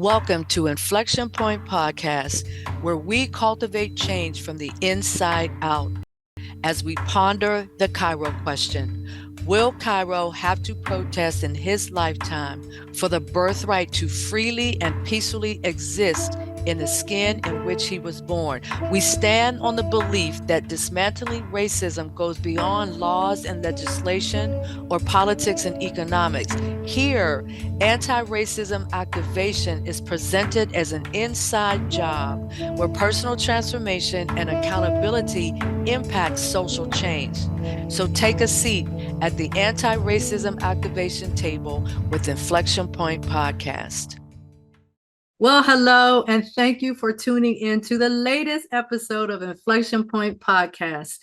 Welcome to Inflection Point Podcast, where we cultivate change from the inside out as we ponder the Cairo question. Will Cairo have to protest in his lifetime for the birthright to freely and peacefully exist in the skin in which he was born? We stand on the belief that dismantling racism goes beyond laws and legislation or politics and economics. Here, anti-racism activation is presented as an inside job where personal transformation and accountability impact social change. So take a seat at the anti-racism activation table with Inflection Point Podcast. Well, hello, and thank you for tuning in to the latest episode of Inflection Point Podcast.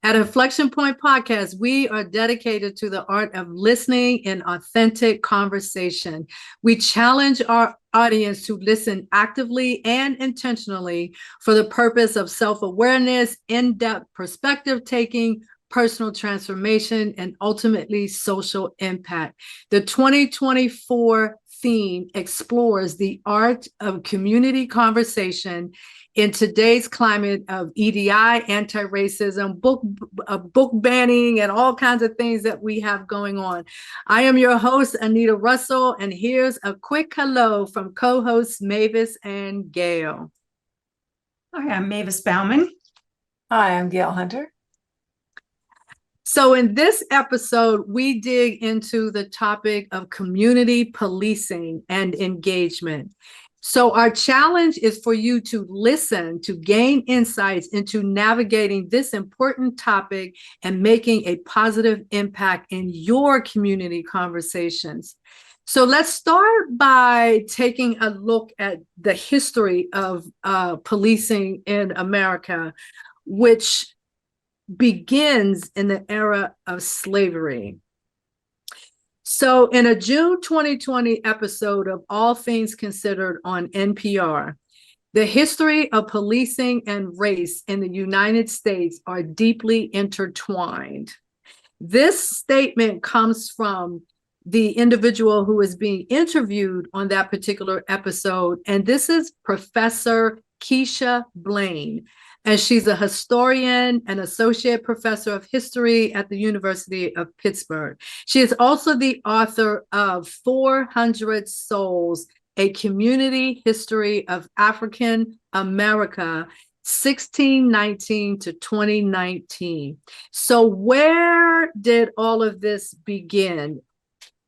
At Inflection Point Podcast, we are dedicated to the art of listening in authentic conversation. We challenge our audience to listen actively and intentionally for the purpose of self-awareness, in-depth perspective taking, personal transformation, and ultimately social impact. The 2024 theme explores the art of community conversation in today's climate of EDI, anti-racism, book banning, and all kinds of things that we have going on. I am your host, Anita Russell, and here's a quick hello from co-hosts Mavis and Gail. Hi, I'm Mavis Bauman. Hi, I'm Gail Hunter. So in this episode, we dig into the topic of community policing and engagement. So our challenge is for you to listen, to gain insights into navigating this important topic and making a positive impact in your community conversations. So let's start by taking a look at the history of policing in America, which begins in the era of slavery. So in a June 2020 episode of All Things Considered on NPR, the history of policing and race in the United States are deeply intertwined. This statement comes from the individual who is being interviewed on that particular episode, and this is Professor Keisha Blaine. And she's a historian and associate professor of history at the University of Pittsburgh. She is also the author of 400 Souls, A Community History of African America, 1619 to 2019. So where did all of this begin?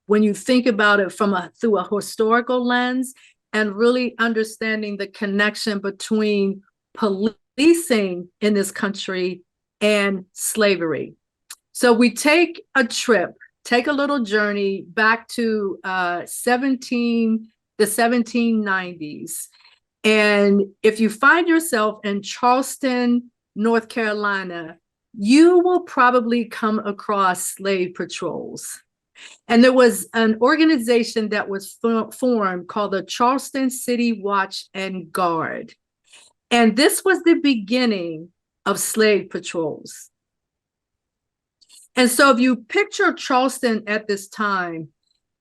When you think about it through a historical lens and really understanding the connection between policing in this country and slavery. So we take a little journey back to the 1790s. And if you find yourself in Charleston, North Carolina, you will probably come across slave patrols. And there was an organization that was formed called the Charleston City Watch and Guard. And this was the beginning of slave patrols. And so if you picture Charleston at this time,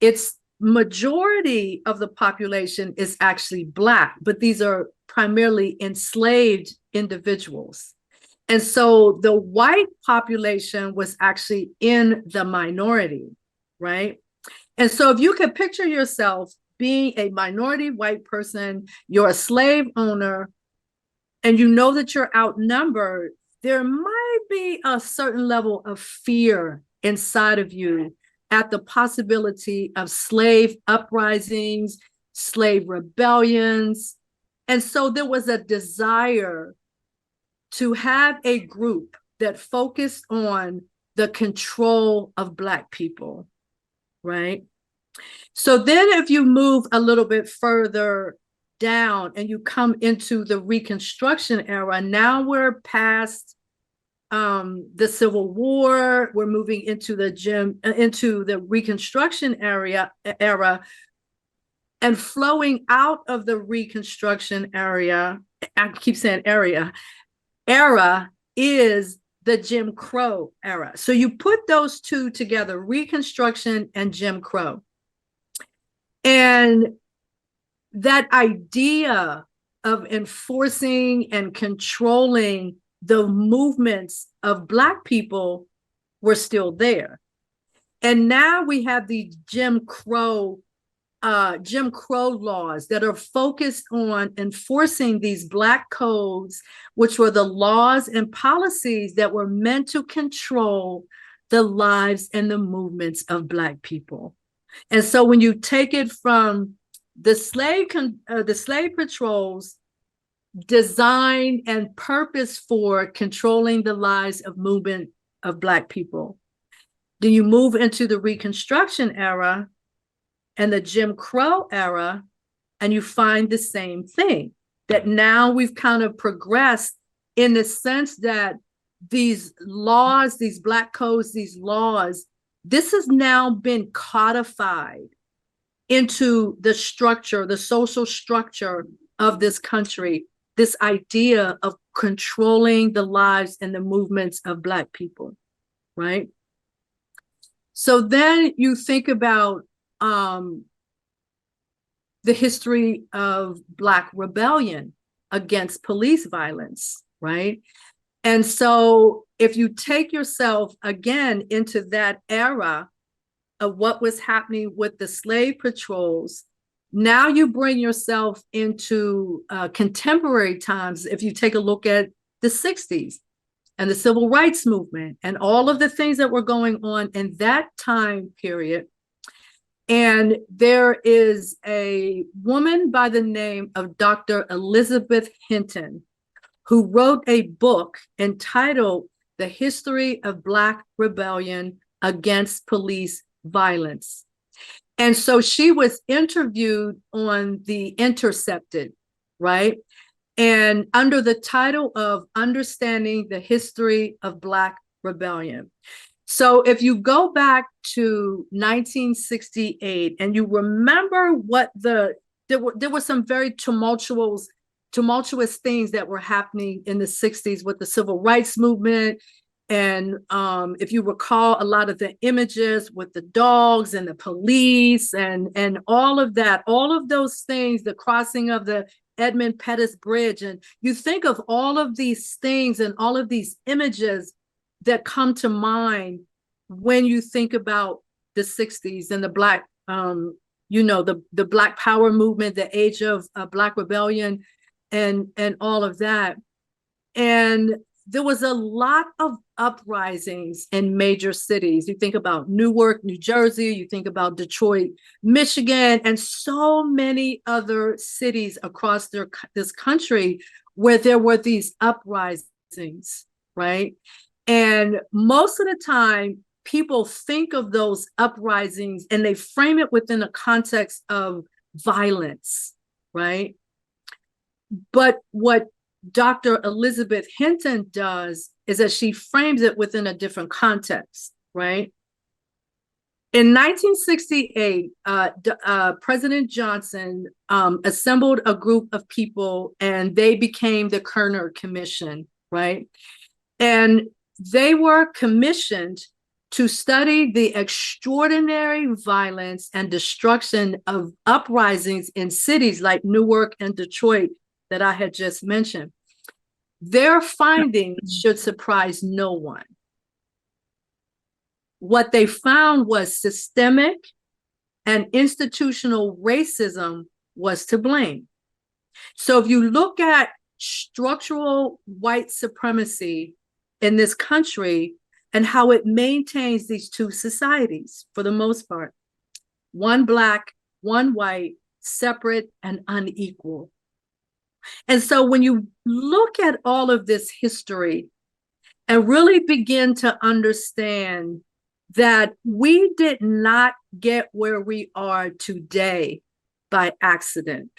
its majority of the population is actually Black, but these are primarily enslaved individuals. And so the white population was actually in the minority, right? And so if you could picture yourself being a minority white person, you're a slave owner, and you know that you're outnumbered, there might be a certain level of fear inside of you at the possibility of slave uprisings, slave rebellions. And so there was a desire to have a group that focused on the control of Black people, right? So then if you move a little bit further down and you come into the Reconstruction era, now we're past the Civil War, we're moving into the Reconstruction era, and flowing out of the Reconstruction area, I keep saying era is the Jim Crow era. So you put those two together, Reconstruction and Jim Crow. And that idea of enforcing and controlling the movements of Black people were still there. And now we have the Jim Crow laws that are focused on enforcing these Black codes, which were the laws and policies that were meant to control the lives and the movements of Black people. And so when you take it from the slave patrols designed and purpose for controlling the lives of movement of Black people, then you move into the Reconstruction era and the Jim Crow era, and you find the same thing, that now we've kind of progressed in the sense that these laws, these Black codes, these laws, this has now been codified into the structure, the social structure of this country, this idea of controlling the lives and the movements of Black people, right? So then you think about the history of Black rebellion against police violence, right? And so if you take yourself again into that era of what was happening with the slave patrols, now you bring yourself into contemporary times. If you take a look at the 60s and the civil rights movement and all of the things that were going on in that time period. And there is a woman by the name of Dr. Elizabeth Hinton, who wrote a book entitled The History of Black Rebellion Against Police Violence. And so she was interviewed on The Intercepted, right? And under the title of Understanding the History of Black Rebellion. So if you go back to 1968 and you remember what there were some very tumultuous things that were happening in the 60s with the civil rights movement. And if you recall, a lot of the images with the dogs and the police and all of that, all of those things, the crossing of the Edmund Pettus Bridge. And you think of all of these things and all of these images that come to mind when you think about the 60s and the Black, the Black Power movement, the age of Black rebellion and all of that. And there was a lot of uprisings in major cities. You think about Newark, New Jersey, you think about Detroit, Michigan, and so many other cities across this country where there were these uprisings, right? And most of the time, people think of those uprisings and they frame it within a context of violence, right? But what Dr. Elizabeth Hinton does is that she frames it within a different context, right? In 1968, President Johnson assembled a group of people and they became the Kerner Commission, right? And they were commissioned to study the extraordinary violence and destruction of uprisings in cities like Newark and Detroit that I had just mentioned. Their findings should surprise no one. What they found was systemic and institutional racism was to blame. So if you look at structural white supremacy in this country and how it maintains these two societies for the most part, one Black, one white, separate and unequal. And so when you look at all of this history and really begin to understand that we did not get where we are today by accident,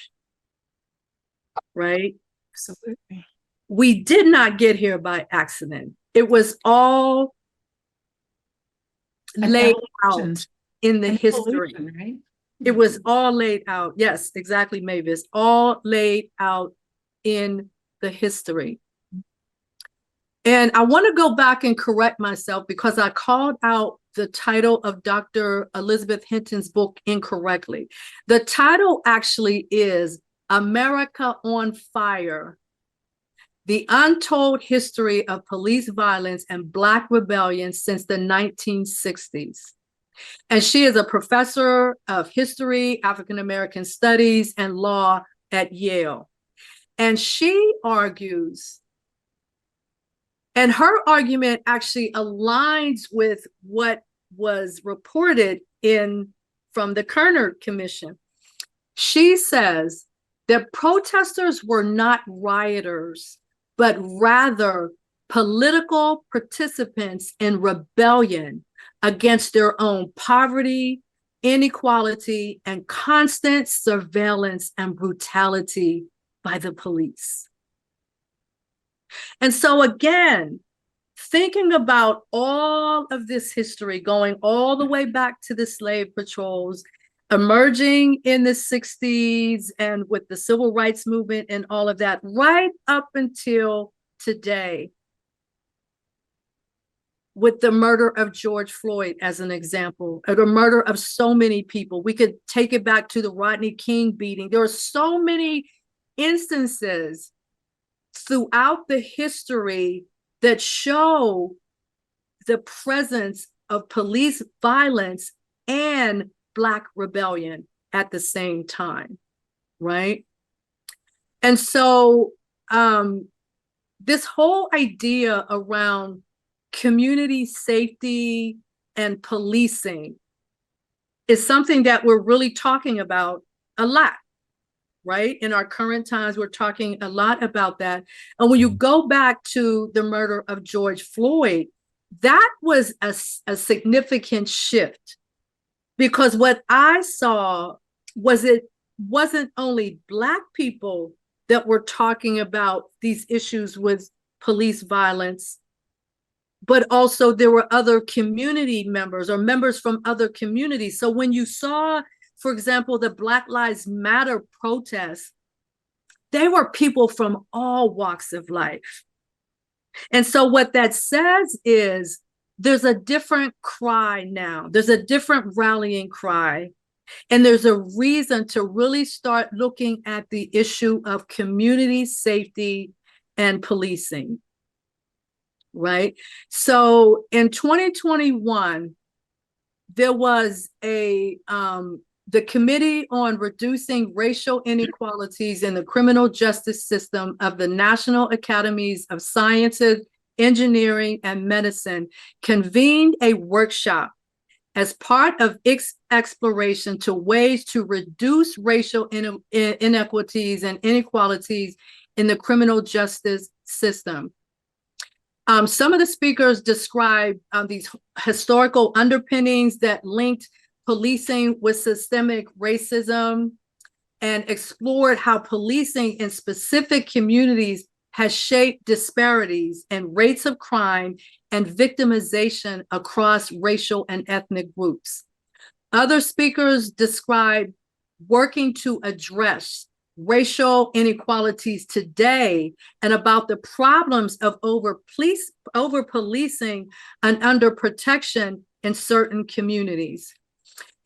right? Absolutely. We did not get here by accident. It was all laid out in the history. Right? It was all laid out. Yes, exactly, Mavis. All laid out in the history. And I want to go back and correct myself because I called out the title of Dr. Elizabeth Hinton's book incorrectly. The title actually is America on Fire: The Untold History of Police Violence and Black Rebellion Since the 1960s. And she is a professor of history, African American studies, and law at Yale. And she argues, and her argument actually aligns with what was reported from the Kerner Commission. She says that protesters were not rioters, but rather political participants in rebellion against their own poverty, inequality, and constant surveillance and brutality by the police. And so again, thinking about all of this history going all the way back to the slave patrols, emerging in the 60s and with the civil rights movement and all of that, right up until today, with the murder of George Floyd as an example, or the murder of so many people. We could take it back to the Rodney King beating. There are so many instances throughout the history that show the presence of police violence and Black rebellion at the same time, right? And so this whole idea around community safety and policing is something that we're really talking about a lot, right? In our current times, we're talking a lot about that. And when you go back to the murder of George Floyd, that was a significant shift, because what I saw was it wasn't only Black people that were talking about these issues with police violence, but also there were other community members or members from other communities. So when you saw, for example, the Black Lives Matter protests, they were people from all walks of life. And so what that says is there's a different cry now. There's a different rallying cry. And there's a reason to really start looking at the issue of community safety and policing, right? So in 2021, there was the Committee on Reducing Racial Inequalities in the Criminal Justice System of the National Academies of Sciences, Engineering, and Medicine convened a workshop as part of its exploration to ways to reduce racial inequities and inequalities in the criminal justice system. Some of the speakers described these historical underpinnings that linked policing with systemic racism and explored how policing in specific communities has shaped disparities in rates of crime and victimization across racial and ethnic groups. Other speakers described working to address racial inequalities today and about the problems of over-policing and under-protection in certain communities.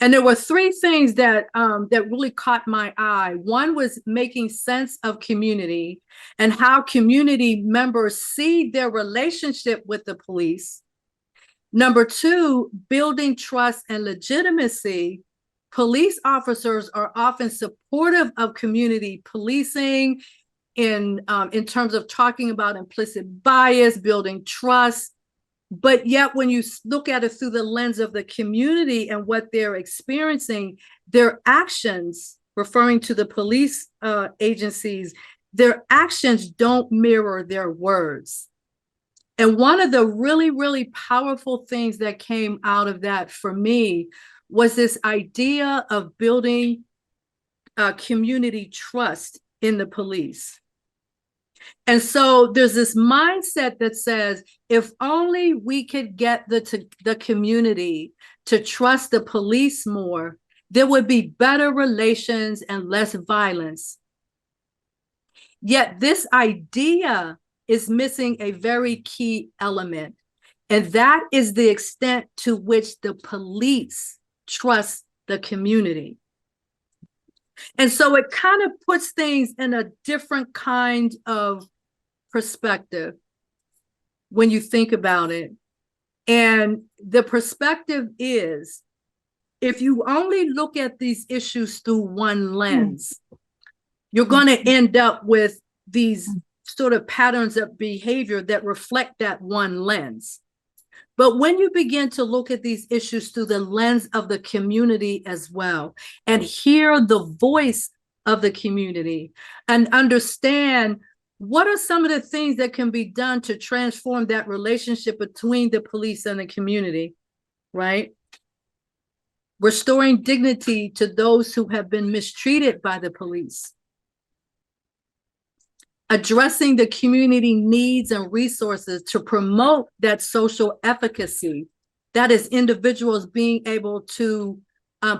And there were three things that really caught my eye. One was making sense of community and how community members see their relationship with the police. Number two, building trust and legitimacy. Police officers are often supportive of community policing in terms of talking about implicit bias, building trust. But yet when you look at it through the lens of the community and what they're experiencing, their actions, referring to the police agencies, their actions don't mirror their words. And one of the really, really powerful things that came out of that for me was this idea of building community trust in the police. And so there's this mindset that says, if only we could get the community to trust the police more, there would be better relations and less violence. Yet this idea is missing a very key element. And that is the extent to which the police trust the community. And so it kind of puts things in a different kind of perspective when you think about it. And the perspective is, if you only look at these issues through one lens, you're going to end up with these sort of patterns of behavior that reflect that one lens. But when you begin to look at these issues through the lens of the community as well, and hear the voice of the community and understand what are some of the things that can be done to transform that relationship between the police and the community, right? Restoring dignity to those who have been mistreated by the police. Addressing the community needs and resources to promote that social efficacy, that is individuals being able to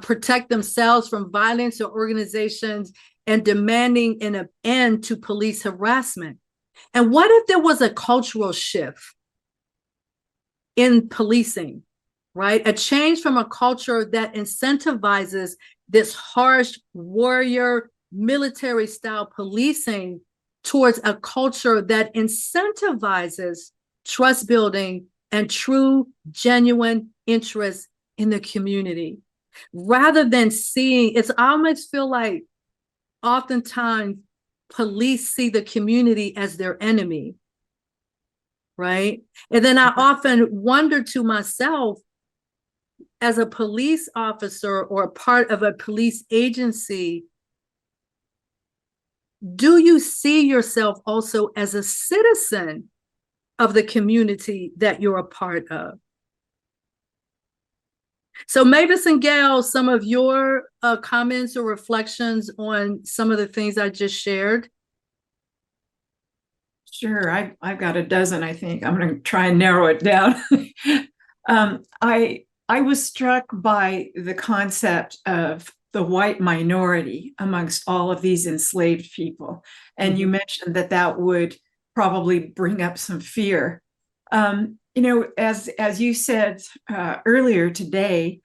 protect themselves from violence or organizations, and demanding an end to police harassment. And what if there was a cultural shift in policing, right? A change from a culture that incentivizes this harsh warrior military style policing towards a culture that incentivizes trust building and true, genuine interest in the community. Rather than seeing, it's I almost feel like oftentimes police see the community as their enemy, right? And then I often wonder to myself, as a police officer or a part of a police agency, do you see yourself also as a citizen of the community that you're a part of? So Mavis and Gail, some of your comments or reflections on some of the things I just shared? Sure, I've got a dozen, I think. I'm going to try and narrow it down. I was struck by the concept of the white minority amongst all of these enslaved people. And you mentioned that that would probably bring up some fear. As you said earlier today,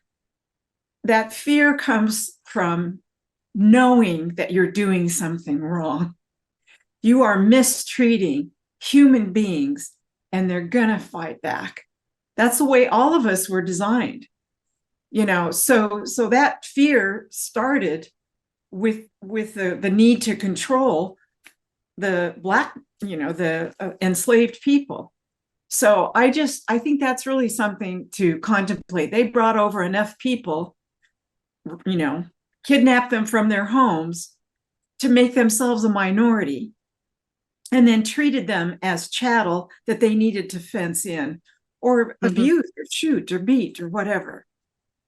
that fear comes from knowing that you're doing something wrong. You are mistreating human beings, and they're gonna fight back. That's the way all of us were designed. So that fear started with the need to control the Black, the enslaved people. So I think that's really something to contemplate. They brought over enough people, kidnapped them from their homes to make themselves a minority, and then treated them as chattel that they needed to fence in or abuse or shoot or beat or whatever.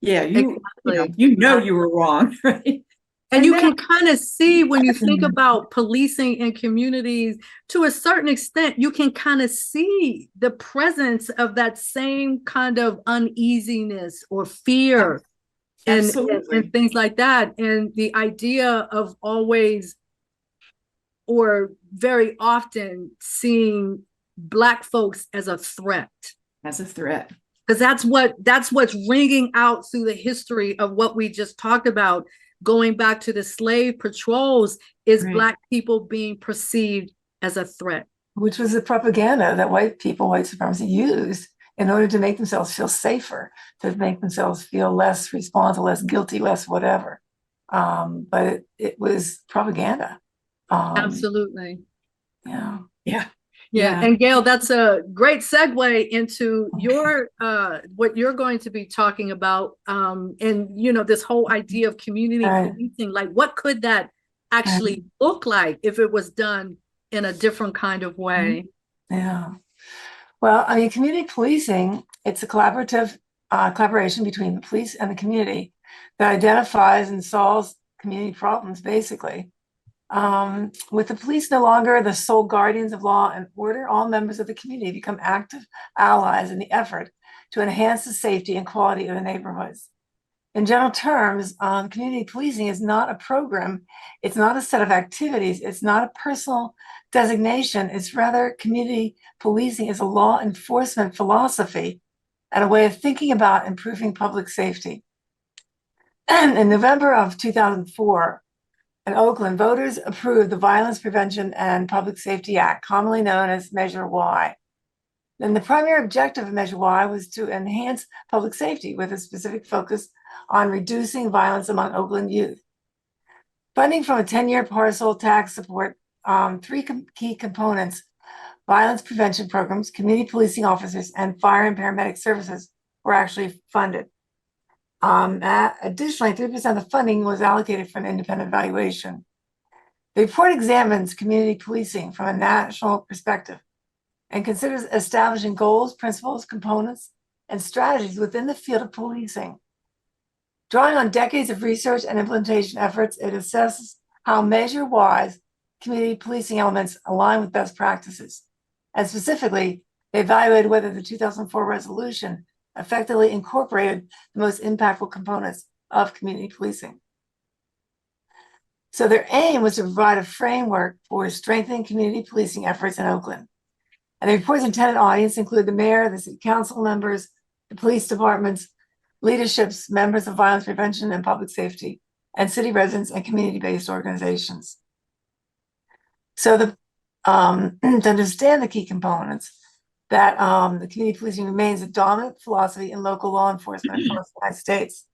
Yeah, you were wrong, right? And you can kind of see when you think about policing in communities, to a certain extent, you can kind of see the presence of that same kind of uneasiness or fear and things like that. And the idea of always or very often seeing Black folks as a threat. As a threat. Because that's what's ringing out through the history of what we just talked about, going back to the slave patrols, is right. Black people being perceived as a threat. Which was the propaganda that white supremacy used in order to make themselves feel safer, to make themselves feel less responsible, less guilty, less whatever. But it was propaganda. Absolutely. Yeah. And Gail, that's a great segue into your what you're going to be talking about, and this whole idea of community policing. Like, what could that actually look like if it was done in a different kind of way? Yeah. Well, I mean, community policing, it's a collaboration between the police and the community that identifies and solves community problems, basically. With the police no longer the sole guardians of law and order, all members of the community become active allies in the effort to enhance the safety and quality of the neighborhoods. In general terms, community policing is not a program. It's not a set of activities. It's not a personal designation. It's rather community policing is a law enforcement philosophy and a way of thinking about improving public safety. And in November of 2004, in Oakland, voters approved the Violence Prevention and Public Safety Act, commonly known as Measure Y. And the primary objective of Measure Y was to enhance public safety with a specific focus on reducing violence among Oakland youth. Funding from a 10-year parcel tax support, three key components, violence prevention programs, community policing officers, and fire and paramedic services were actually funded. Additionally, 3% of the funding was allocated for an independent evaluation. The report examines community policing from a national perspective and considers establishing goals, principles, components, and strategies within the field of policing. Drawing on decades of research and implementation efforts, it assesses how Measure Y's community policing elements align with best practices. And specifically, they evaluated whether the 2004 resolution effectively incorporated the most impactful components of community policing. So their aim was to provide a framework for strengthening community policing efforts in Oakland. And the report's intended audience include the mayor, the city council members, the police departments, leaderships, members of violence prevention and public safety, and city residents and community-based organizations. So to understand the key components, that the community policing remains a dominant philosophy in local law enforcement across the United States,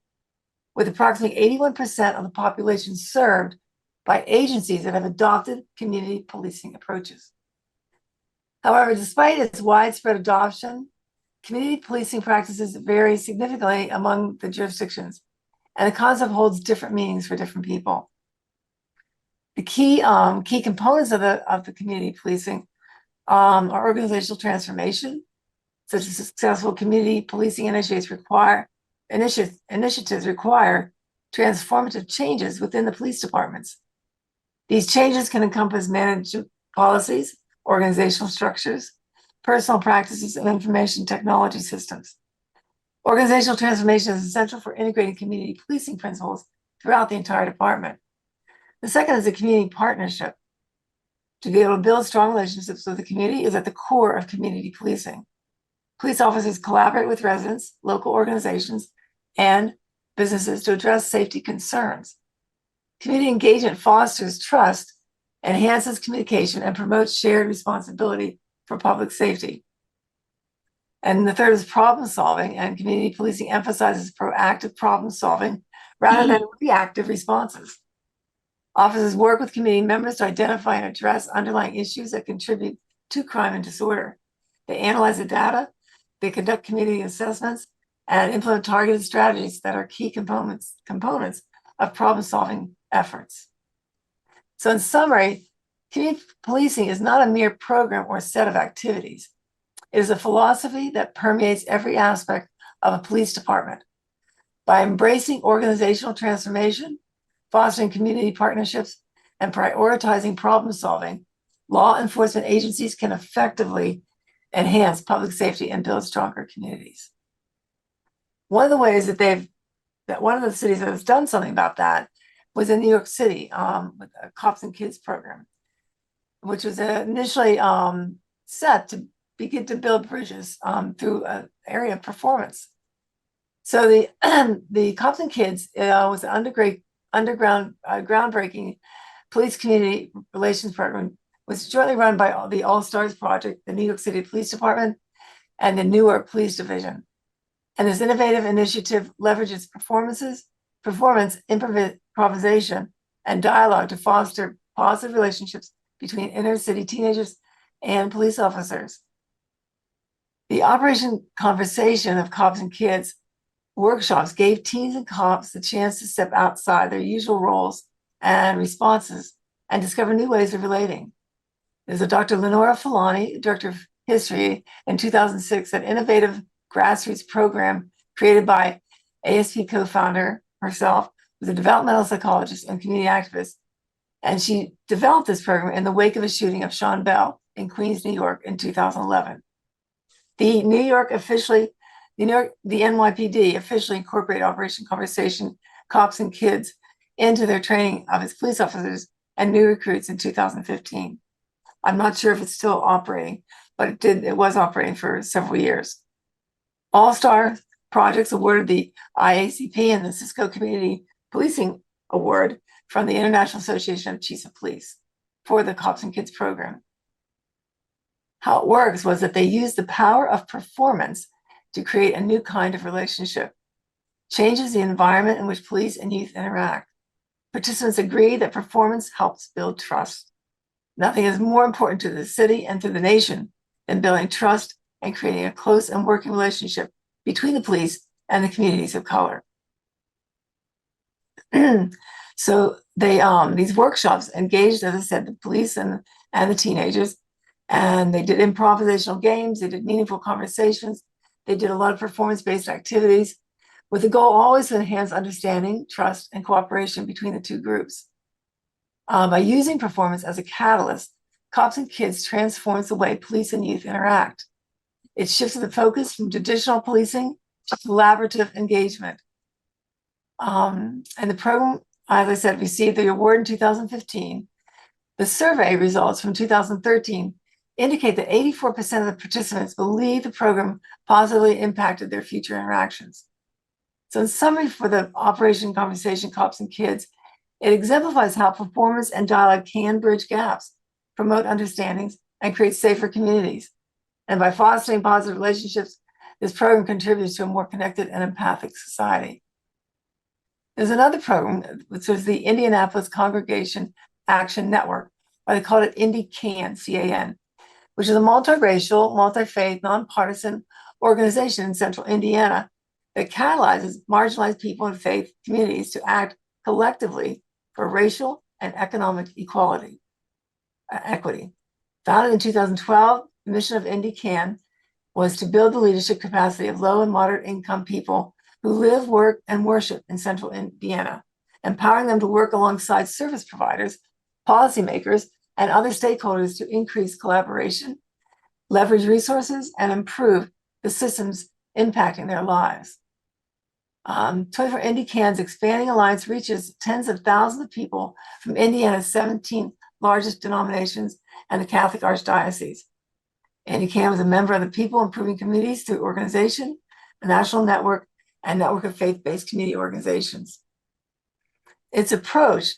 with approximately 81% of the population served by agencies that have adopted community policing approaches. However, despite its widespread adoption, community policing practices vary significantly among the jurisdictions, and the concept holds different meanings for different people. The key components of the community policing are organizational transformation, such as successful community policing initiatives require transformative changes within the police departments. These changes can encompass management policies, organizational structures, personal practices, and information technology systems. Organizational transformation is essential for integrating community policing principles throughout the entire department. The second is a community partnership. To be able to build strong relationships with the community is at the core of community policing. Police officers collaborate with residents, local organizations, and businesses to address safety concerns. Community engagement fosters trust, enhances communication, and promotes shared responsibility for public safety. And the third is problem solving, and community policing emphasizes proactive problem solving rather than reactive responses. Officers work with community members to identify and address underlying issues that contribute to crime and disorder. They analyze the data, they conduct community assessments, and implement targeted strategies that are key components of problem-solving efforts. So in summary, community policing is not a mere program or set of activities. It is a philosophy that permeates every aspect of a police department. By embracing organizational transformation, fostering community partnerships, and prioritizing problem solving, law enforcement agencies can effectively enhance public safety and build stronger communities. One of the ways that one of the cities that has done something about that was in New York City with the Cops and Kids program, which was initially set to begin to build bridges through an area of performance. So the Cops and Kids was an groundbreaking police community relations program, was jointly run by the All Stars Project, the New York City Police Department, and the Newark Police Division. And this innovative initiative leverages performance, improvisation, and dialogue to foster positive relationships between inner city teenagers and police officers. The Operation Conversation of Cops and Kids workshops gave teens and cops the chance to step outside their usual roles and responses and discover new ways of relating. There's a Dr. Lenora Fulani, Director of History, in 2006, an innovative grassroots program created by ASP co-founder herself, who's a developmental psychologist and community activist. And she developed this program in the wake of a shooting of Sean Bell in Queens, New York in 2011. The New York officially The NYPD officially incorporated Operation Conversation, Cops and Kids into their training of its police officers and new recruits in 2015. I'm not sure if it's still operating, but it was operating for several years. All-Star projects awarded the IACP and the Cisco Community Policing Award from the International Association of Chiefs of Police for the Cops and Kids program. How it works was that they used the power of performance to create a new kind of relationship, changes the environment in which police and youth interact. Participants agree that performance helps build trust. Nothing is more important to the city and to the nation than building trust and creating a close and working relationship between the police and the communities of color. So they these workshops engaged, as I said, the police and the teenagers, and they did improvisational games, they did meaningful conversations, they did a lot of performance-based activities, with the goal always to enhance understanding, trust, and cooperation between the two groups. By using performance as a catalyst, Cops and Kids transforms the way police and youth interact. It shifts the focus from traditional policing to collaborative engagement. And the program, as I said, received the award in 2015. The survey results from 2013 indicate that 84% of the participants believe the program positively impacted their future interactions. So in summary, for the Operation Conversation, Cops and Kids, it exemplifies how performance and dialogue can bridge gaps, promote understandings, and create safer communities. And by fostering positive relationships, this program contributes to a more connected and empathic society. There's another program, which is the Indianapolis Congregation Action Network, or they call it IndyCan, C-A-N, which is a multiracial, multi-faith, nonpartisan organization in central Indiana that catalyzes marginalized people and faith communities to act collectively for racial and economic equity. Founded in 2012, the mission of IndyCan was to build the leadership capacity of low and moderate income people who live, work, and worship in central Indiana, empowering them to work alongside service providers, policymakers, and other stakeholders to increase collaboration, leverage resources, and improve the systems impacting their lives. 24 IndyCan's expanding alliance reaches tens of thousands of people from Indiana's 17 largest denominations and the Catholic Archdiocese. IndyCan was a member of the People Improving Communities through organization, a national network, and network of faith-based community organizations. Its approach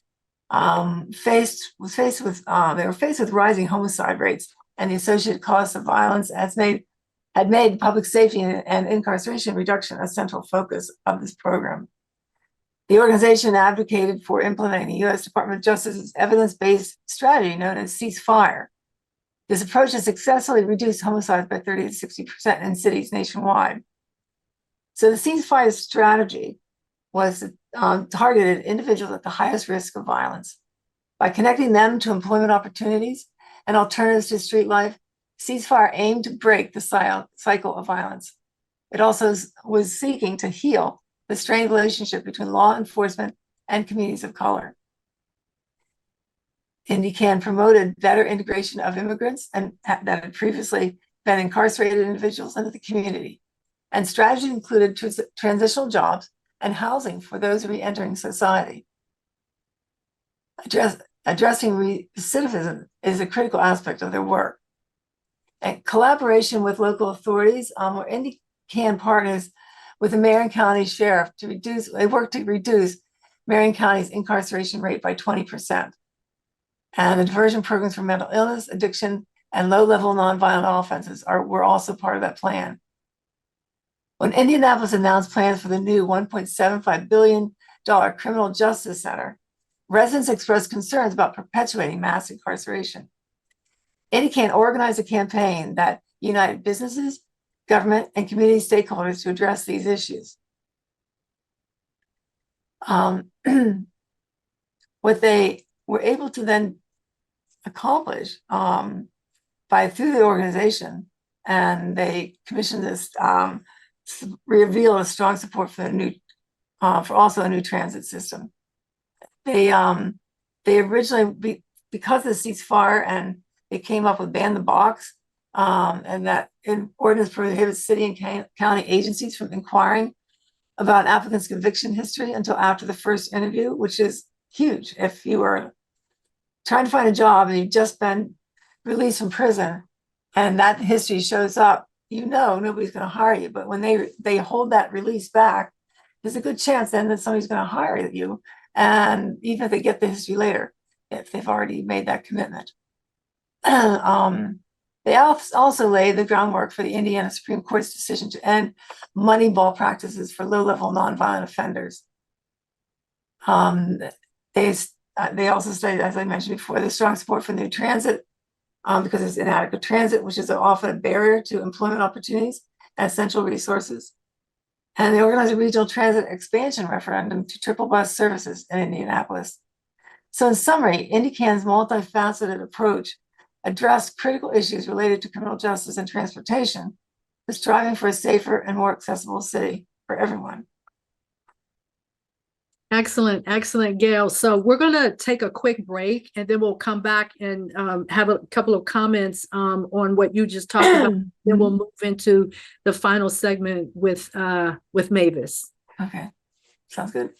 they were faced with rising homicide rates and the associated costs of violence had made public safety and incarceration reduction a central focus of this program. The organization advocated for implementing the U.S. Department of Justice's evidence-based strategy known as ceasefire. This approach has successfully reduced homicides by 30 to 60% in cities nationwide. So the ceasefire strategy was targeted individuals at the highest risk of violence. By connecting them to employment opportunities and alternatives to street life, ceasefire aimed to break the cycle of violence. It also was seeking to heal the strained relationship between law enforcement and communities of color. IndyCan promoted better integration of immigrants and that had previously been incarcerated individuals into the community. And strategy included transitional jobs and housing for those re-entering society. Addressing recidivism is a critical aspect of their work. And collaboration with local authorities, where IndyCan partners with the Marion County Sheriff they work to reduce Marion County's incarceration rate by 20%. And the diversion programs for mental illness, addiction, and low-level nonviolent offenses were also part of that plan. When Indianapolis announced plans for the new $1.75 billion criminal justice center, residents expressed concerns about perpetuating mass incarceration. IndyCan organized a campaign that united businesses, government, and community stakeholders to address these issues. What they were able to then accomplish through the organization, and they commissioned this, revealed a strong support for for also a new transit system. They originally, because of the ceasefire, and they came up with ban the box, and that an ordinance prohibits city and county agencies from inquiring about an applicant's conviction history until after the first interview, which is huge. If you are trying to find a job and you've just been released from prison and that history shows up, you know nobody's going to hire you. But when they hold that release back, there's a good chance then that somebody's going to hire you. And even if they get the history later, if they've already made that commitment. They also laid the groundwork for the Indiana Supreme Court's decision to end moneyball practices for low-level nonviolent offenders. They also stated, as I mentioned before, the strong support for new transit because it's inadequate transit, which is often a barrier to employment opportunities and essential resources. And they organized a regional transit expansion referendum to triple bus services in Indianapolis. So in summary, IndyCan's multifaceted approach addressed critical issues related to criminal justice and transportation, striving for a safer and more accessible city for everyone. Excellent, excellent, Gail. So we're going to take a quick break and then we'll come back and have a couple of comments on what you just talked about. Then we'll move into the final segment with Mavis. Okay, sounds good.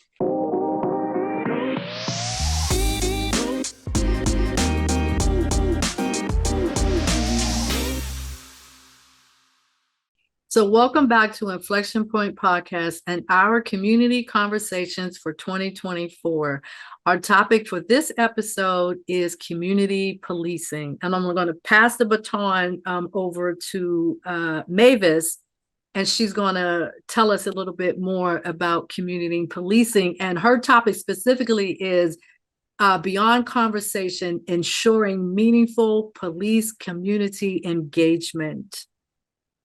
So welcome back to Inflection Point Podcast and our community conversations for 2024. Our topic for this episode is community policing. And I'm going to pass the baton over to Mavis, and she's going to tell us a little bit more about community policing. And her topic specifically is beyond conversation, ensuring meaningful police community engagement.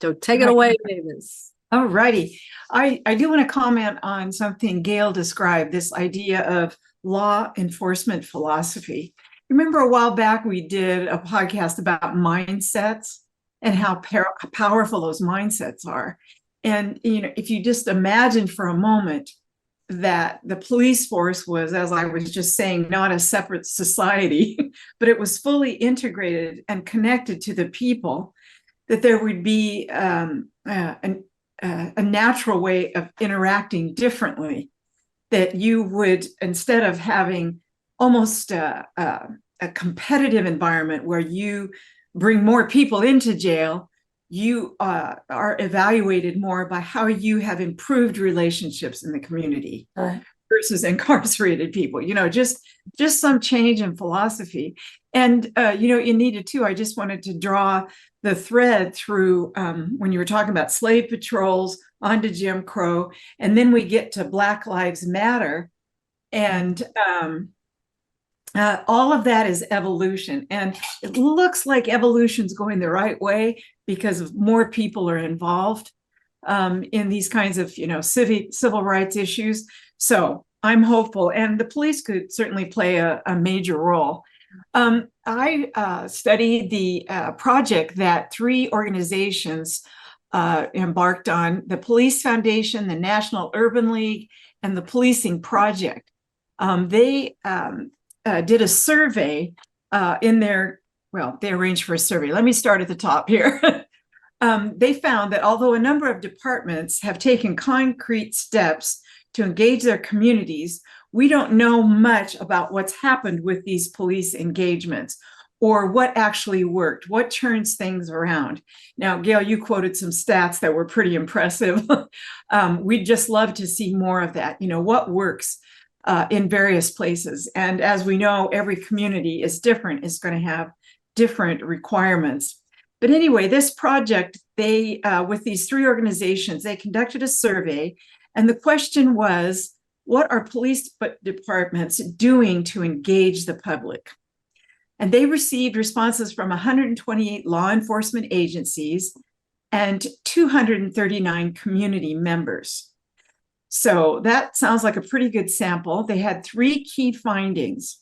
So take it away, Mavis. All righty. I do want to comment on something Gail described, this idea of law enforcement philosophy. Remember a while back we did a podcast about mindsets and how powerful those mindsets are. And if you just imagine for a moment that the police force was, as I was just saying, not a separate society, but it was fully integrated and connected to the people, that there would be a natural way of interacting differently, that you would, instead of having almost a competitive environment where you bring more people into jail, you are evaluated more by how you have improved relationships in the community versus incarcerated people, just some change in philosophy. And, Anita, too, I just wanted to draw the thread through when you were talking about slave patrols onto Jim Crow, and then we get to Black Lives Matter. And all of that is evolution. And it looks like evolution's going the right way because more people are involved in these kinds of, civil rights issues. So I'm hopeful, and the police could certainly play a major role. I studied the project that 3 organizations embarked on: the Police Foundation, the National Urban League, and the Policing Project. They did a survey they arranged for a survey. Let me start at the top here. They found that although a number of departments have taken concrete steps to engage their communities, we don't know much about what's happened with these police engagements or what actually worked, what turns things around. Now, Gail, you quoted some stats that were pretty impressive. We'd just love to see more of that. What works in various places. And as we know, every community is different, is going to have different requirements. But anyway, this project, they, with these 3 organizations, they conducted a survey. And the question was, what are police departments doing to engage the public? And they received responses from 128 law enforcement agencies and 239 community members. So that sounds like a pretty good sample. They had 3 key findings.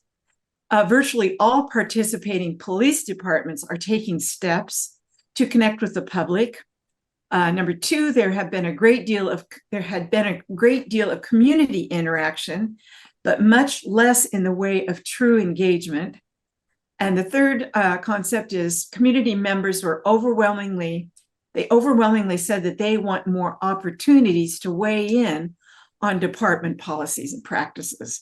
Virtually all participating police departments are taking steps to connect with the public. Number 2, there had been a great deal of community interaction, but much less in the way of true engagement. And the third concept is community members were overwhelmingly said that they want more opportunities to weigh in on department policies and practices.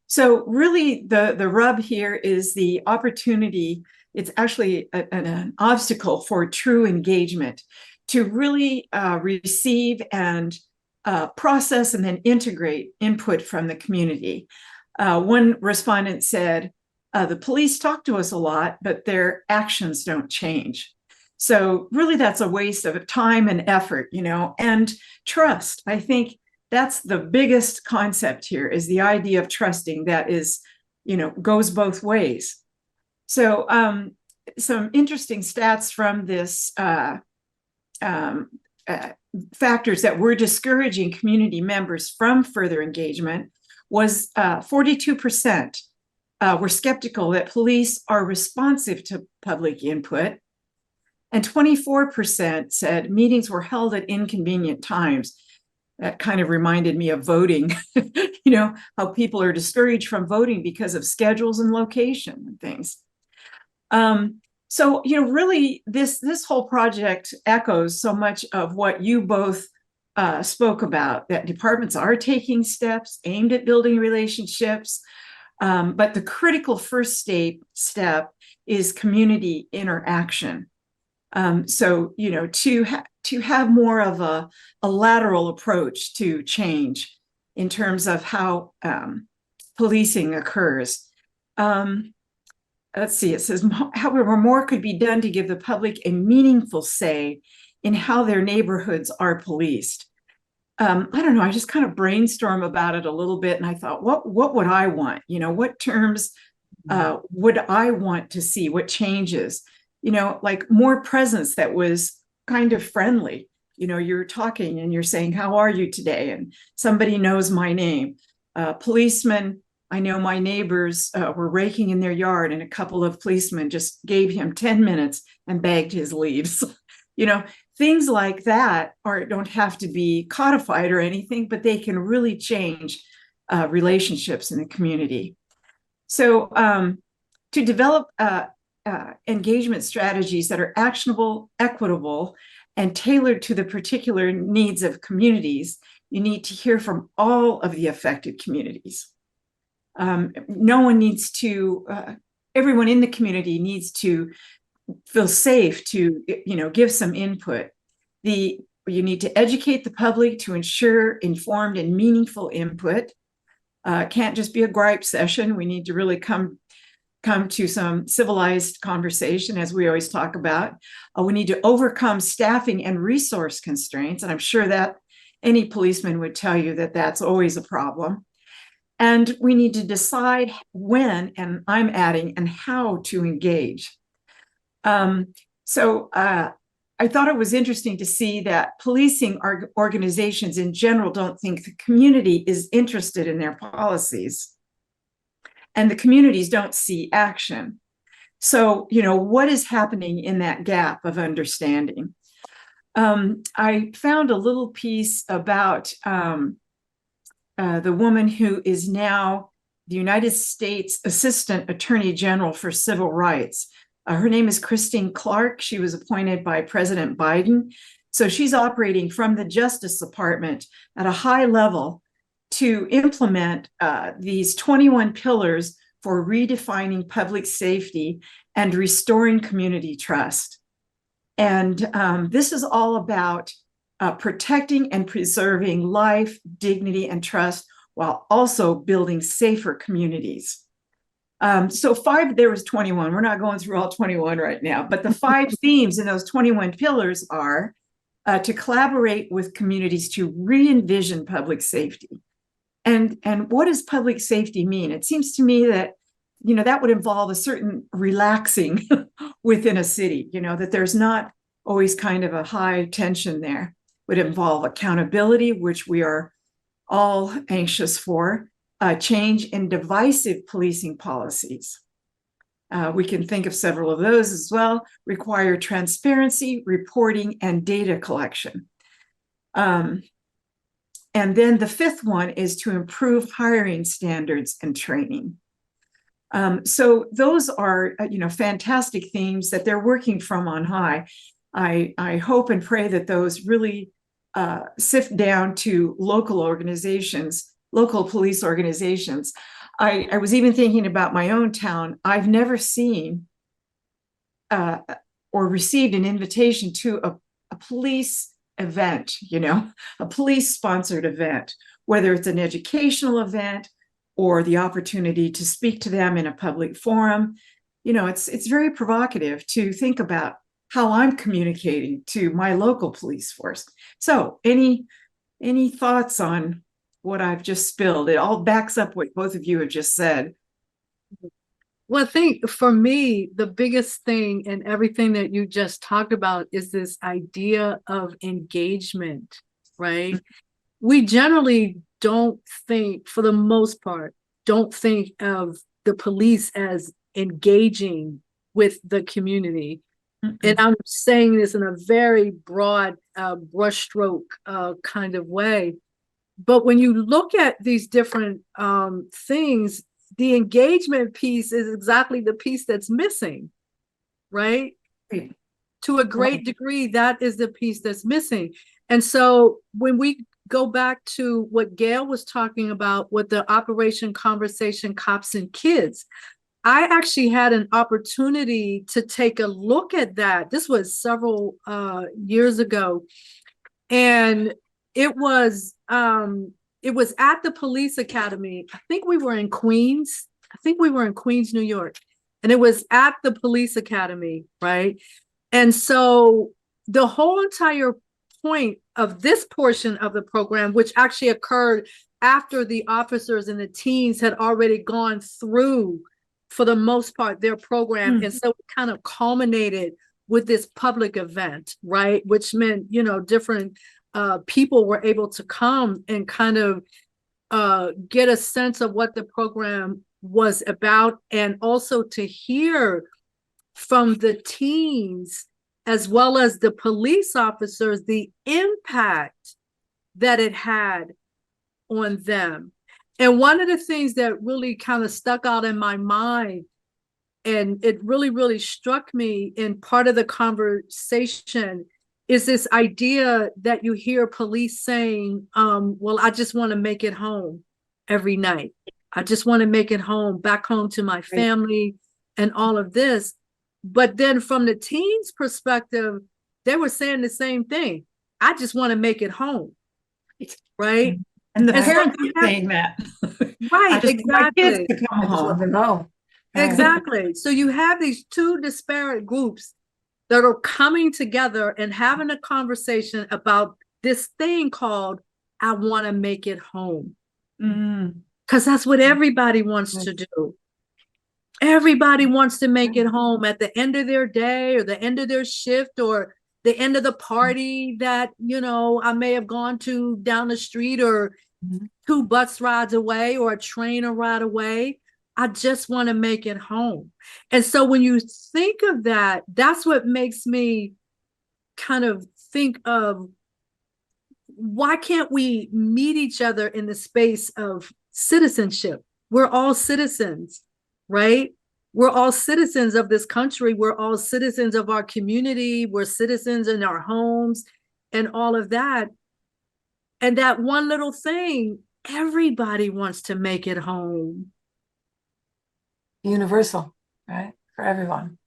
So really the rub here is the opportunity. It's actually an obstacle for true engagement to really receive and process and then integrate input from the community. One respondent said, the police talk to us a lot, but their actions don't change. So really that's a waste of time and effort, and trust. I think that's the biggest concept here, is the idea of trusting that is, goes both ways. So some interesting stats from this factors that were discouraging community members from further engagement was 42% were skeptical that police are responsive to public input, and 24% said meetings were held at inconvenient times. That kind of reminded me of voting, how people are discouraged from voting because of schedules and location and things. So, really this whole project echoes so much of what you both spoke about, that departments are taking steps aimed at building relationships. But the critical first step is community interaction. So, to have more of a lateral approach to change in terms of how policing occurs. Let's see, it says, however, more could be done to give the public a meaningful say in how their neighborhoods are policed. I don't know, I just kind of brainstorm about it a little bit, and I thought, what would I want? What terms would I want to see? What changes? Like more presence that was kind of friendly. You're talking and you're saying, how are you today? And somebody knows my name. Policemen, I know my neighbors were raking in their yard, and a couple of policemen just gave him 10 minutes and bagged his leaves. Things like that don't have to be codified or anything, but they can really change relationships in the community. So to develop engagement strategies that are actionable, equitable, and tailored to the particular needs of communities, you need to hear from all of the affected communities. Everyone in the community needs to feel safe to, give some input. You need to educate the public to ensure informed and meaningful input. It can't just be a gripe session. We need to really come to some civilized conversation, as we always talk about. We need to overcome staffing and resource constraints. And I'm sure that any policeman would tell you that that's always a problem. And we need to decide when, and I'm adding, and how to engage. So I thought it was interesting to see that policing organizations in general don't think the community is interested in their policies, and the communities don't see action. So, what is happening in that gap of understanding? I found a little piece about the woman who is now the United States Assistant Attorney General for Civil Rights. Her name is Christine Clark. She was appointed by President Biden. So she's operating from the Justice Department at a high level to implement these 21 pillars for redefining public safety and restoring community trust. And this is all about protecting and preserving life, dignity, and trust, while also building safer communities. There was 21. We're not going through all 21 right now, but the 5 themes in those 21 pillars are to collaborate with communities to re-envision public safety. And what does public safety mean? It seems to me that, that would involve a certain relaxing within a city, that there's not always kind of a high tension there. Would involve accountability, which we are all anxious for, change in divisive policing policies. We can think of several of those as well. Require transparency, reporting, and data collection. And then the 5th one is to improve hiring standards and training. So those are, fantastic themes that they're working from on high. I hope and pray that those really sift down to local organizations, local police organizations. I was even thinking about my own town. I've never seen or received an invitation to a police event, a police sponsored event, whether it's an educational event or the opportunity to speak to them in a public forum. It's very provocative to think about how I'm communicating to my local police force. So any thoughts on what I've just spilled? It all backs up what both of you have just said. Well, I think for me, the biggest thing in everything that you just talked about is this idea of engagement, right? We generally don't think, for the most part, don't think of the police as engaging with the community. And I'm saying this in a very broad brushstroke kind of way. But when you look at these different things, the engagement piece is exactly the piece that's missing, right? Right. To a great degree, that is the piece that's missing. And so when we go back to what Gail was talking about with the Operation Conversation Cops and Kids, I actually had an opportunity to take a look at that. This was several years ago. And it was at the police academy. I think we were in Queens. New York. And it was at the police academy, right? And so the whole entire point of this portion of the program, which actually occurred after the officers and the teens had already gone through, for the most part, their program. And so it kind of culminated with this public event, right? Which meant, different people were able to come and kind of get a sense of what the program was about, and also to hear from the teens as well as the police officers the impact that it had on them. And one of the things that really kind of stuck out in my mind, and it really, really struck me in part of the conversation, is this idea that you hear police saying, well, I just want to make it home every night. I just want to make it home, back home to my family and all of this. But then from the teens' perspective, they were saying the same thing. I just want to make it home. Right? And the parents are saying that. Right, exactly. My kids to come I just want to know. Exactly. So you have these two disparate groups that are coming together and having a conversation about this thing called, I want to make it home. Because that's what everybody wants to do. Everybody wants to make it home at the end of their day or the end of their shift or the end of the party that, I may have gone to down the street or 2 bus rides away or a train ride away. I just want to make it home. And so when you think of that, that's what makes me kind of think of, why can't we meet each other in the space of citizenship? We're all citizens, right? We're all citizens of this country. We're all citizens of our community. We're citizens in our homes and all of that. And that one little thing, everybody wants to make it home. Universal, right? For everyone.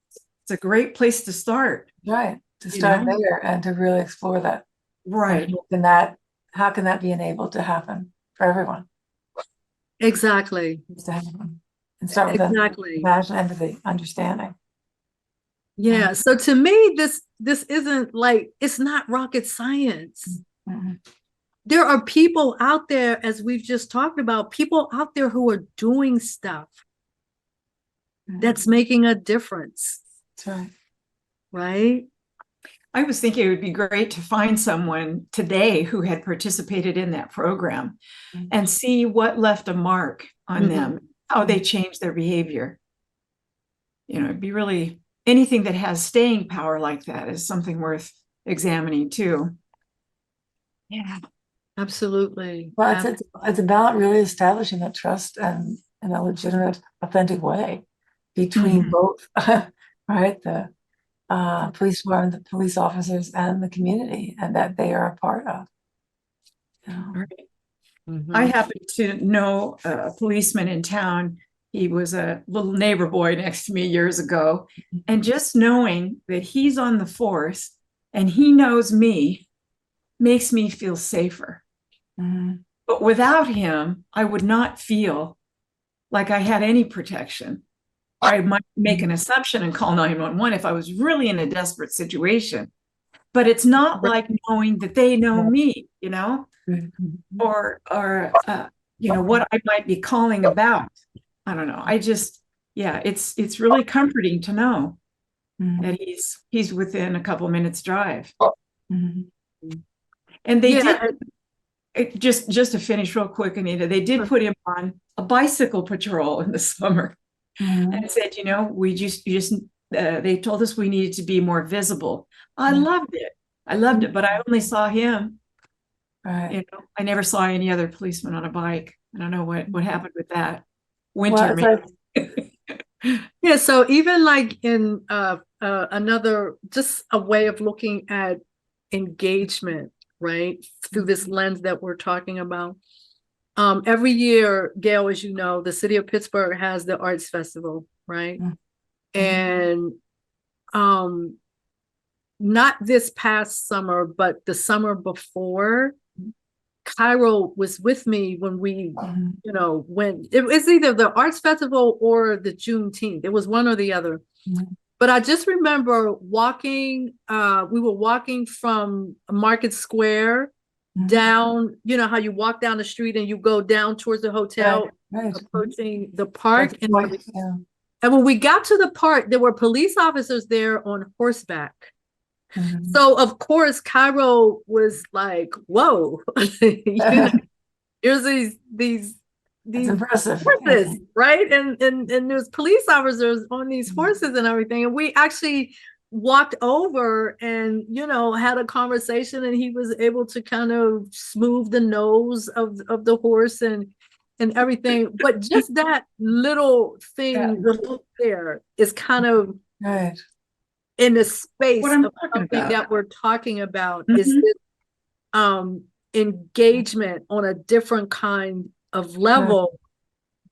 It's a great place to start. Right. To start there and to really explore that. Right. How can that be enabled to happen for everyone? Exactly. And start with compassion, empathy, understanding. Yeah. So to me, this isn't like, it's not rocket science. There are people out there, as we've just talked about, people out there who are doing stuff that's making a difference. That's right. Right? I was thinking it would be great to find someone today who had participated in that program and see what left a mark on them, how they changed their behavior. It'd be really, anything that has staying power like that is something worth examining too. Yeah, absolutely. Well, it's about really establishing that trust and in a legitimate, authentic way between both, right? The police department, the police officers, and the community, and that they are a part of. You know? Right. Mhm. I happen to know a policeman in town. He was a little neighbor boy next to me years ago. And just knowing that he's on the force and he knows me makes me feel safer. Mhm. But without him, I would not feel like I had any protection. I might make an assumption and call 911 if I was really in a desperate situation. But it's not like knowing that they know me, you know, or you know, what I might be calling about. I don't know. I just, yeah, it's really comforting to know that he's within a couple minutes drive. Mhm. And they Yeah, did just to finish real quick, Anita, they did put him on a bicycle patrol in the summer and said, you know, they told us we needed to be more visible. I loved it. I loved it, but I only saw him. Right. You know, I never saw any other policeman on a bike. I don't know what happened with that. Well, Winter, it's maybe. like, yeah. So even like in another, just a way of looking at engagement, right, through this lens that we're talking about. Every year, Gail, as you know, the city of Pittsburgh has the arts festival, right? And not this past summer, but the summer before, Cairo was with me when we, you know, went. It was either the arts festival or the Juneteenth. It was one or the other. But I just remember walking. We were walking from Market Square down. You know how you walk down the street and you go down towards the hotel, right. approaching the park. Like, And, yeah. and when we got to the park, there were police officers there on horseback. So of course, Cairo was like, "Whoa, you know, here's these It's impressive. horses, right?" And there's police officers on these horses and everything. And we actually walked over and, you know, had a conversation, and he was able to kind of smooth the nose of the horse and everything. But just that little thing there is kind of Right. in the space What I'm of talking something about. that we're talking about is this engagement on a different kind of level.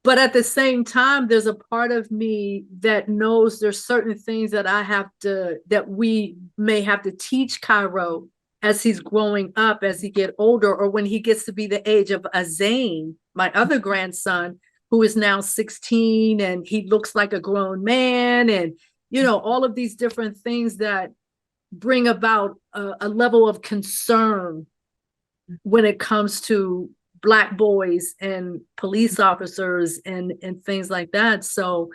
But at the same time, there's a part of me that knows there's certain things that that we may have to teach Cairo as he's growing up, as he get older, or when he gets to be the age of Azane, my other grandson, who is now 16, and he looks like a grown man, and, you know, all of these different things that bring about a level of concern when it comes to Black boys and police officers and things like that. So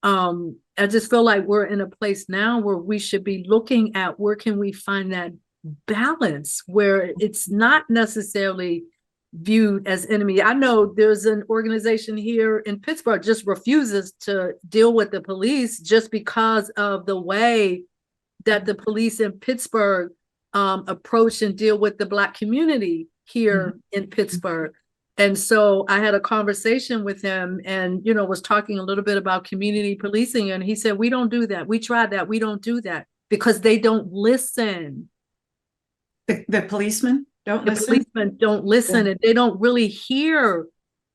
I just feel like we're in a place now where we should be looking at where can we find that balance where it's not necessarily viewed as enemy. I know there's an organization here in Pittsburgh just refuses to deal with the police just because of the way that the police in Pittsburgh approach and deal with the Black community here in Pittsburgh. And so I had a conversation with him and, you know, was talking a little bit about community policing. And he said, we don't do that. We tried that. We don't do that because they don't listen. The policemen don't The listen. policemen don't listen and they don't really hear.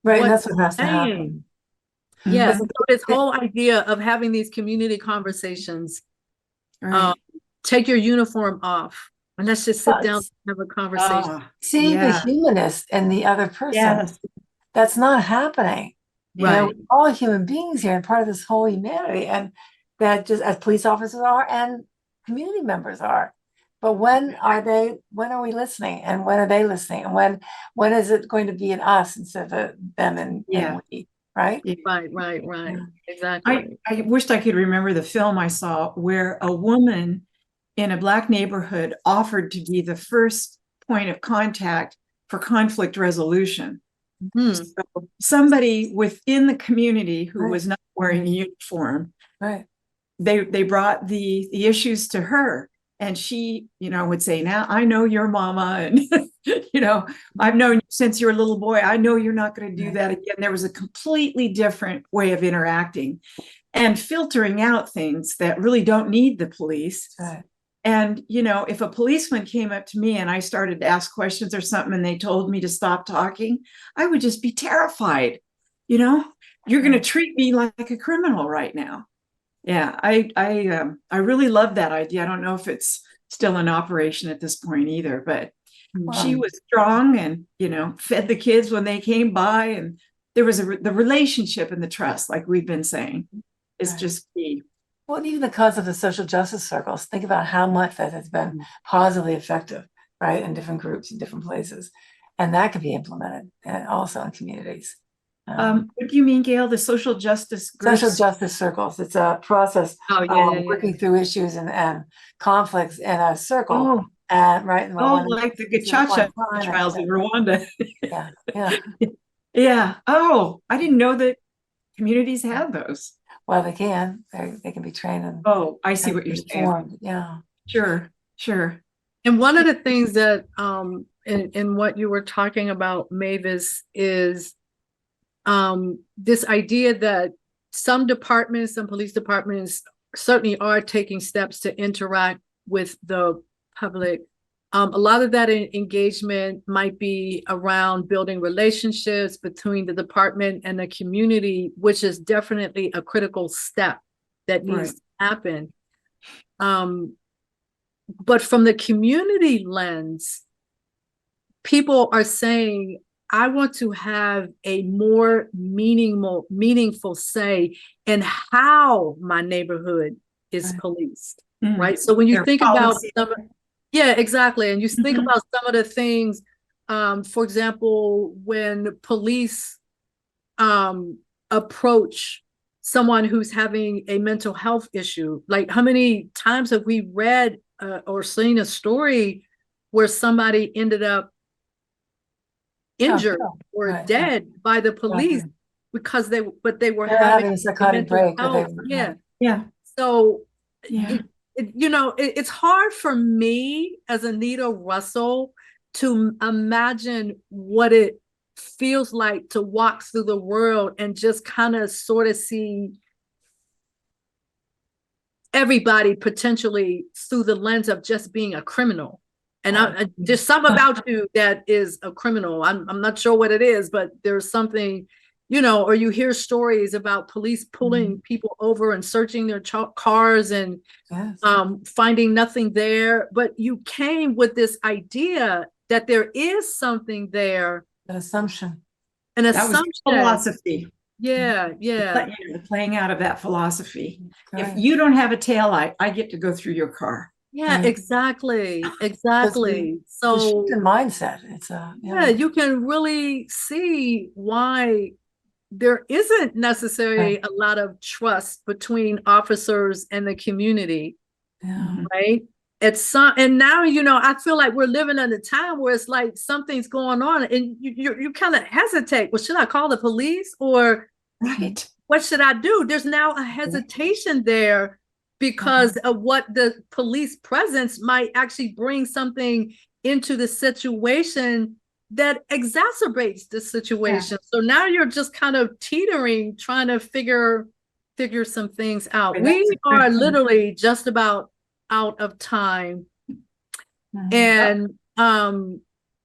Right. And what that's what has to they're happen. saying. Yeah. Mhm. So this whole idea of having these community conversations, Right. take your uniform off and let's just sit But down and have a conversation. seeing the yeah. humanist in the other person, Yes. that's not happening. You know, Right. we're all human beings here and part of this whole humanity, and that just as police officers are and community members are. But when are we listening, and when are they listening, and when is it going to be in us instead of them and we, right? Right. Yeah. Exactly. I wished I could remember the film I saw where a woman in a Black neighborhood offered to be the first point of contact for conflict resolution. So somebody within the community who was not wearing a uniform, they brought the issues to her, and she, you know, would say, "Now I know your mama," and You know, I've known you since you're a little boy. I know you're not going to do that again. There was a completely different way of interacting and filtering out things that really don't need the police. Right. And, you know, if a policeman came up to me and I started to ask questions or something and they told me to stop talking, I would just be terrified. You know, you're going to treat me like a criminal right now. Yeah, I really love that idea. I don't know if it's still in operation at this point either, but she Wow. was strong and, you know, fed the kids when they came by, and there was the relationship and the trust, like we've been saying, is Right. just key. Well, even the concept of the social justice circles, think about how much that has been positively effective, right, in different groups, in different places. And that could be implemented also in communities. What do you mean, Gail? The social justice groups? Social justice circles. It's a process working through issues and conflicts in a circle. Oh, And right. like the Gachacha trials in Rwanda. Yeah, yeah. Yeah. Oh, I didn't know that communities had those. Well, they can. They can be trained and Oh, I see what you're saying. informed. Yeah. Sure, sure. And one of the things that in what you were talking about, Mavis, is this idea that some departments, some police departments certainly are taking steps to interact with the public. A lot of that engagement might be around building relationships between the department and the community, which is definitely a critical step that needs to happen. But from the community lens, people are saying, I want to have a more meaningful say in how my neighborhood is policed, right? So when you think about yeah, exactly. And you think about some of the things, for example, when police approach someone who's having a mental health issue, like how many times have we read or seen a story where somebody ended up injured or dead by the police because they were having a psychotic break. Yeah. So it's hard for me as Anita Russell to imagine what it feels like to walk through the world and just kind of sort of see everybody potentially through the lens of just being a criminal. And there's something about you that is a criminal. I'm not sure what it is, but there's something, you know, or you hear stories about police pulling people over and searching their cars and finding nothing there. But you came with this idea that there is something there. An assumption. That was philosophy. Yeah. Playing out of that philosophy. If you don't have a taillight, I get to go through your car. Yeah, exactly. So the mindset. It's you can really see why there isn't necessarily a lot of trust between officers and the community. Right. And now, you know, I feel like we're living in a time where it's like something's going on and you kind of hesitate. Well, should I call the police or what should I do? There's now a hesitation there because of what the police presence might actually bring something into the situation that exacerbates the situation. So now you're just kind of teetering, trying to figure some things out. We are literally just about out of time. And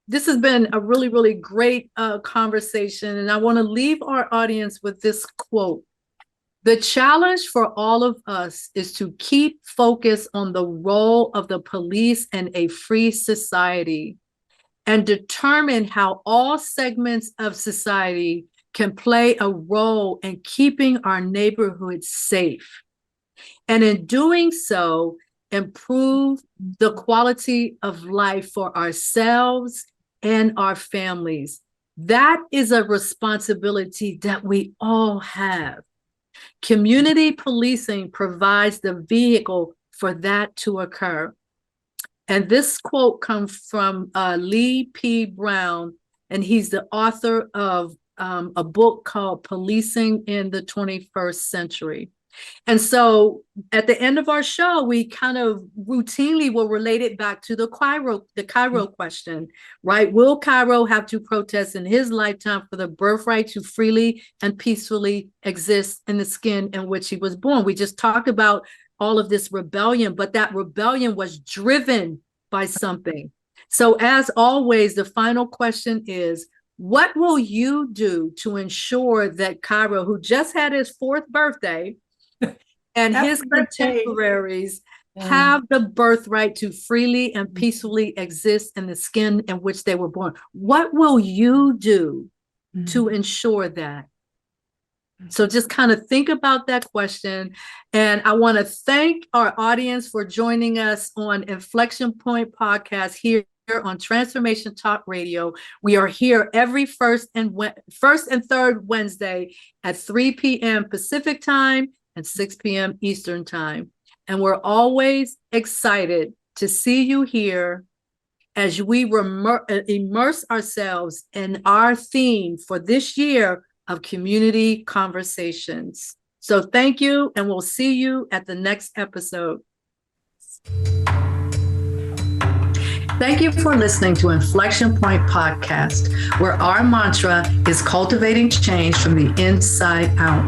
this has been a really, really great conversation. And I want to leave our audience with this quote. The challenge for all of us is to keep focus on the role of the police in a free society and determine how all segments of society can play a role in keeping our neighborhoods safe. And in doing so, improve the quality of life for ourselves and our families. That is a responsibility that we all have. Community policing provides the vehicle for that to occur. And this quote comes from Lee P. Brown, and he's the author of a book called Policing in the 21st Century. And so at the end of our show, we kind of routinely will relate it back to the Cairo question, right? Will Cairo have to protest in his lifetime for the birthright to freely and peacefully exist in the skin in which he was born? We just talked about all of this rebellion, but that rebellion was driven by something. So as always, the final question is, what will you do to ensure that Cairo, who just had his 4th birthday, and Happy his birthday. contemporaries have the birthright to freely and peacefully exist in the skin in which they were born? What will you do to ensure that? So just kind of think about that question. And I want to thank our audience for joining us on Inflection Point podcast here on Transformation Talk Radio. We are here every first and third Wednesday at 3 p.m. Pacific time and 6 p.m. Eastern time. And we're always excited to see you here as we immerse ourselves in our theme for this year of community conversations. So thank you, and we'll see you at the next episode. Thank you for listening to Inflection Point Podcast, where our mantra is cultivating change from the inside out.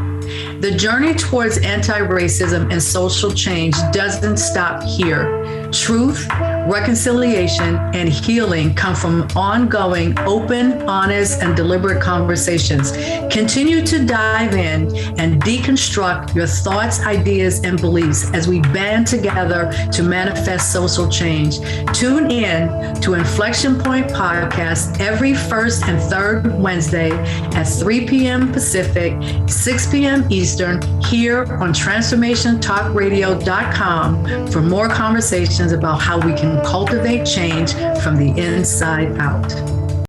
The journey towards anti-racism and social change doesn't stop here. Truth, reconciliation, and healing come from ongoing, open, honest, and deliberate conversations. Continue to dive in and deconstruct your thoughts, ideas, and beliefs as we band together to manifest social change. Tune in to Inflection Point Podcast every first and third Wednesday at 3 p.m. Pacific, 6 p.m. Eastern, here on TransformationTalkRadio.com for more conversations about how we can cultivate change from the inside out.